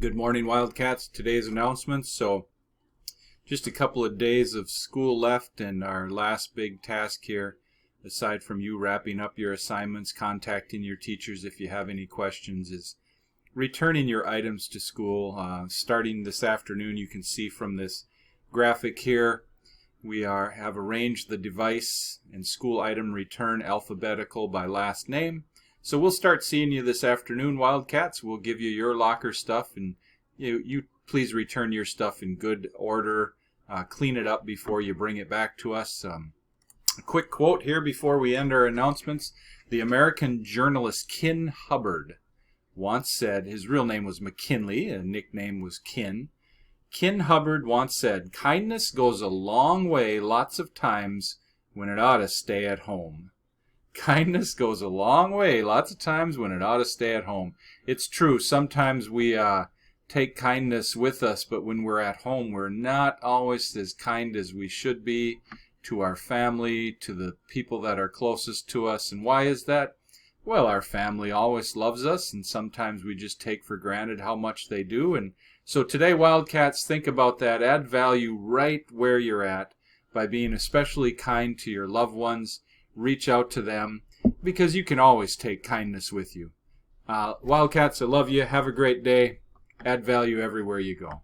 Good morning, Wildcats. Today's announcements. So just a couple of days of school left, and our last big task here, aside from you wrapping up your assignments, contacting your teachers if you have any questions, is returning your items to school. Starting this afternoon, you can see from this graphic here, we have arranged the device and school item return alphabetical by last name. So we'll start seeing you this afternoon, Wildcats. We'll give you your locker stuff, and you please return your stuff in good order. Clean it up before you bring it back to us. A quick quote here before we end our announcements. The American journalist Kin Hubbard once said, his real name was McKinley, a nickname was Kin. Kin Hubbard once said, "Kindness goes a long way lots of times when it ought to stay at home." Kindness goes a long way lots of times when it ought to stay at home. It's true. Sometimes we take kindness with us, but when we're at home, we're not always as kind as we should be to our family, to the people that are closest to us. And why is that? Well, our family always loves us, and sometimes we just take for granted how much they do. And so today, Wildcats, think about that. Add value right where you're at by being especially kind to your loved ones. Reach out to them, because you can always take kindness with you. Wildcats, I love you. Have a great day. Add value everywhere you go.